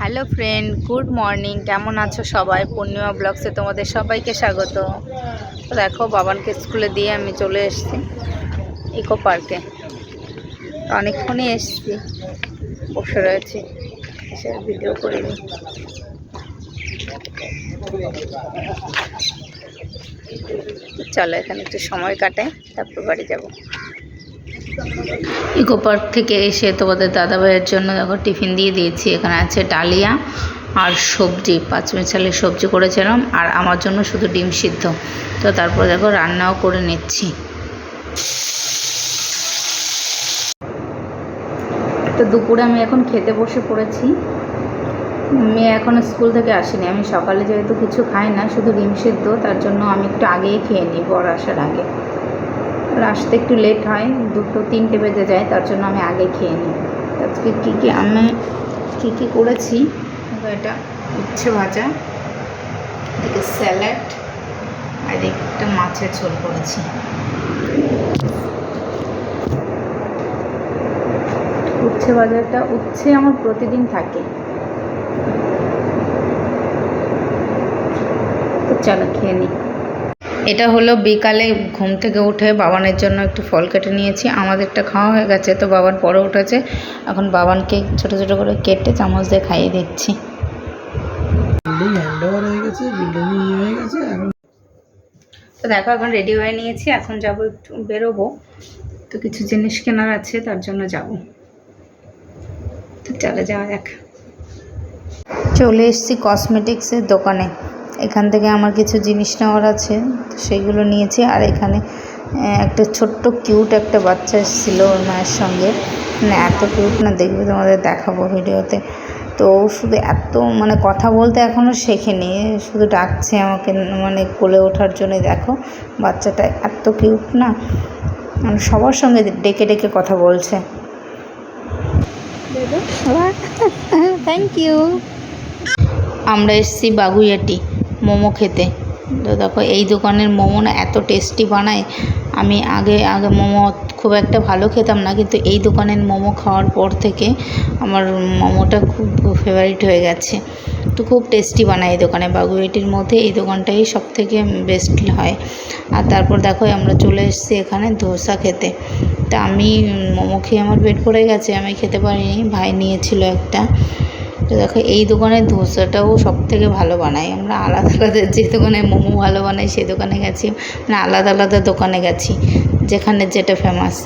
Hello friend, good morning. কেমন আছো সবাই? পূর্ণিমা ব্লগসে তোমাদের সবাইকে স্বাগত। তো দেখো, বাবানকে স্কুলে দিয়ে আমি চলে এসেছি ইকো পার্কে। অনেকক্ষণই এসেছি, বসে রয়েছি, এসে ভিডিও করিনি। চলো এখানে একটু সময় কাটাই, তারপর বাড়ি যাব। ইকো পার্ক থেকে এসে তোমাদের দাদাভাইয়ের জন্য দেখো টিফিন দিয়ে দিয়েছি। এখানে আছে ডালিয়া আর সবজি, পাঁচমিশালি সবজি করেছিলাম, আর আমার জন্য শুধু ডিম সিদ্ধ। তো তারপর দেখো রান্নাও করে নিচ্ছি। তো দুপুরে আমি এখন খেতে বসে পড়েছি। মেয়ে এখনও স্কুল থেকে আসেনি। আমি সকালে যেহেতু কিছু খাই না, শুধু ডিম সিদ্ধ, তার জন্য আমি একটু আগেই খেয়ে নিই, বর আসার আগে। আসতে একটু লেট হয়, 2-3টে বেজে যায়, তার জন্য আমি আগে খেয়ে নিই। আজকে আমি কী করেছি, এটা উচ্ছে ভাজা, এদিকে স্যালাড, আর একটা মাছের ঝোল করেছি। উচ্ছে ভাজাটা, উচ্ছে আমার প্রতিদিন থাকে। তো চলো খেয়ে নিই। এটা হলো বিকালে ঘুম থেকে উঠে বাবানের জন্য একটু ফল কেটে নিয়েছি। আমাদেরটা খাওয়া হয়ে গেছে, তো বাবান পরে উঠেছে। এখন বাবানকে ছোট ছোট করে কেটে চামচ দিয়ে খাইয়ে দিচ্ছি। তো দেখো, এখন রেডি হয়ে নিয়েছি, এখন যাব একটু বেরোবো। তো কিছু জিনিস কেনার আছে, তার জন্য যাব। তো চলে যাওয়া যাক। চলে এসেছি কসমেটিক্সের দোকানে। এখান থেকে আমার কিছু জিনিস নেওয়ার আছে, তো সেইগুলো নিয়েছি। আর এখানে একটা ছোট্ট কিউট একটা বাচ্চা এসেছিল ওর মায়ের সঙ্গে। মানে এত কিউট না, দেখবে, তোমাদের দেখাবো ভিডিওতে। তো শুধু এত কথা বলতে এখনও শেখেনি, শুধু ডাকছে আমাকে, কোলে ওঠার জন্য। দেখো বাচ্চাটা এত কিউট না, সবার সঙ্গে ডেকে ডেকে কথা বলছে। Thank you. আমরা এসেছি বাগুইয়াটি মোমো খেতে। তো দেখো, এই দোকানের মোমো না এত টেস্টি বানায়। আমি আগে মোমো খুব একটা ভালো খেতাম না, কিন্তু এই দোকানের মোমো খাওয়ার পর থেকে আমার মোমোটা খুব ফেভারিট হয়ে গেছে। তো খুব টেস্টি বানায় এই দোকানে। বাগুইয়াটির মধ্যে এই দোকানটাই সব থেকে বেস্ট হয়। আর তারপর দেখো আমরা চলে এসেছি এখানে ধোসা খেতে। তা আমি মোমো খেয়ে আমার পেট ভরে গেছে, আমি খেতে পারিনি, ভাই নিয়েছিল একটা। তো দেখো, এই দোকানের ধোসাটাও সব থেকে ভালো বানায়। আমরা আলাদা আলাদা যে দোকানে মোমো ভালো বানাই সেই দোকানে গেছি, আলাদা আলাদা দোকানে গেছি, যেখানে যেটা ফেমাস।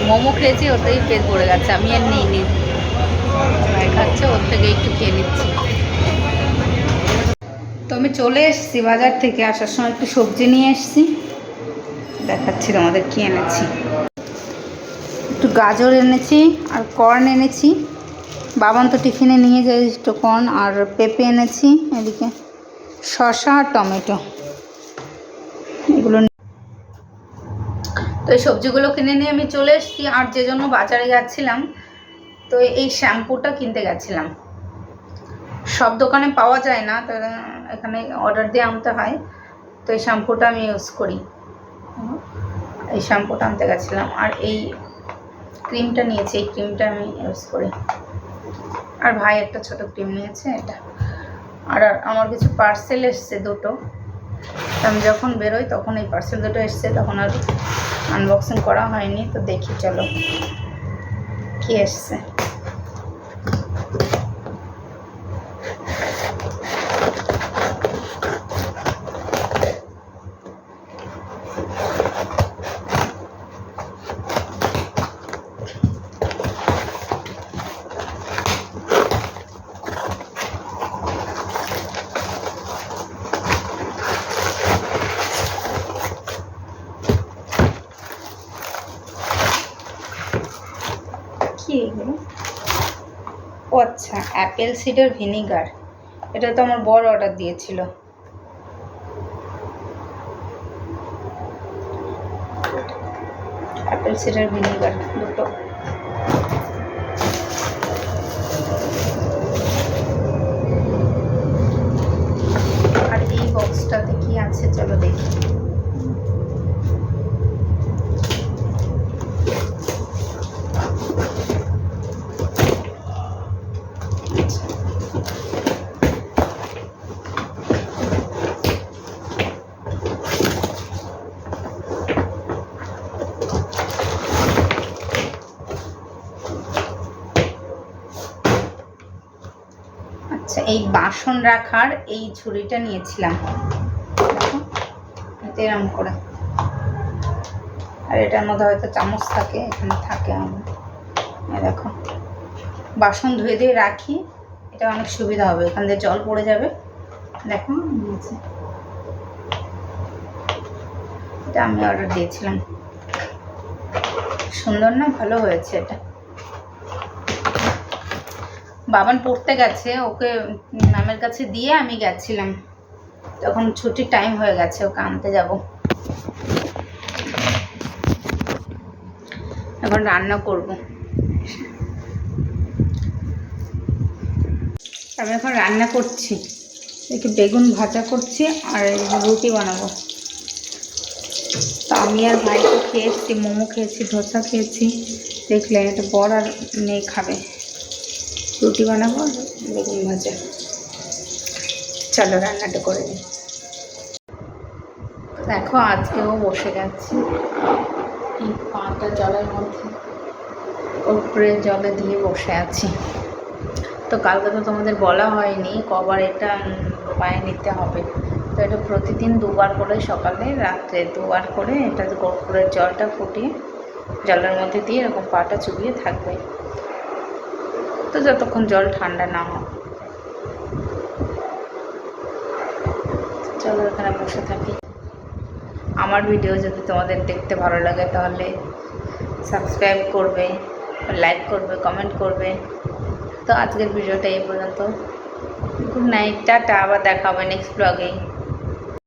মোমো খেয়েছি, ওতেই পেট ভরে গেছে, আমি আর নিইনি। ভাই খাচ্ছে, ওর থেকে একটু খেয়ে নিচ্ছি। তো আমি চলে এসেছি বাজার থেকে, আসার সময় একটু সবজি নিয়ে এসেছি, দেখাচ্ছি তোমাদের কি এনেছি। একটু গাজর এনেছি আর কর্ন এনেছি। বাবান তো টিফিনে নিয়ে যায় একটু কর্ন, আর পেঁপে এনেছি, এদিকে শসা আর টমেটো, এগুলো। তো এই সবজিগুলো কিনে নিয়ে আমি চলে এসেছি। আর যে জন্য বাজারে যাচ্ছিলাম, তো এই শ্যাম্পুটা কিনতে গেছিলাম। সব দোকানে পাওয়া যায় না, তো এখানে অর্ডার দিয়ে আনতে হয়। তো এই শ্যাম্পুটা আমি ইউজ করি, এই শ্যাম্পুটা আনতে গেছিলাম। আর এই ক্রিমটা নিয়েছি, এই ক্রিমটা আমি ইউজ করি। আর ভাই একটা ছোট ক্রিম নিয়েছে, এটা। আর আমার কিছু পার্সেল এসছে দুটো, আমি যখন বেরোই তখন এই পার্সেল দুটো এসছে, তখন আর আনবক্সিং করা হয়নি। তো দেখি চলো কি এসছে। কি এগুলো? ও আচ্ছা, অ্যাপেল সিডার ভিনিগার। এটা তো আমার বড় অর্ডার দিয়েছিল। অ্যাপেল সিডার ভিনিগার দুটো। আর এই বক্সটাতে কি কি আছে চলো দেখি। আচ্ছা, এই বাসন রাখার এই ঝুড়িটা নিয়েছিলাম, এরকম করে। আর এটার মধ্যে হয়তো চামচ থাকে, এখানে থাকে আমার। দেখো, বাসন ধুয়ে দিয়ে রাখি, এটা অনেক সুবিধা হবে, এখান দিয়ে জল পড়ে যাবে। দেখো, এটা আমি অর্ডার দিয়েছিলাম। সুন্দর না? ভালো হয়েছে এটা। বাবান পড়তে গেছে, ওকে ম্যামের কাছে দিয়ে আমি গেছিলাম, তখন ছুটির টাইম হয়ে গেছে, ওকে আনতে যাব। এখন রান্না করব। আমি এখন রান্না করছি, একটু বেগুন ভাজা করছি আর রুটি বানাবো। তো আমি আর ভাই তো খেয়েছি, মোমো খেয়েছি, ধোসা খেয়েছি, দেখলে এটা বর আর মেয়ে খাবে। রুটি বানাবো, বেগুন ভাজা। চলো রান্নাটা করে নিই। দেখো, আজকেও বসে গেছি এই পাটা জলের মধ্যে, উপরে জলে দিয়ে বসে আছি। তো কালকে তো তোমাদের বলা হয়নি কবার এটা পায়ে নিতে হবে। তো এটা প্রতিদিন দুবার করে, সকালে রাত্রে দুবার করে এটা কর্পূরের জলটা ফুটিয়ে জলের মধ্যে দিয়ে এরকম পাটা চুবিয়ে থাকবে, তো যতক্ষণ জল ঠান্ডা না হয়। চলো এখানে বসে থাকি। আমার ভিডিও যদি তোমাদের দেখতে ভালো লাগে তাহলে সাবস্ক্রাইব করবে, লাইক করবে, কমেন্ট করবে। তো আজকের ভিডিওটা এই পর্যন্ত। গুড নাইট, টাটা, আবার দেখা হবে নেক্সট ব্লগে।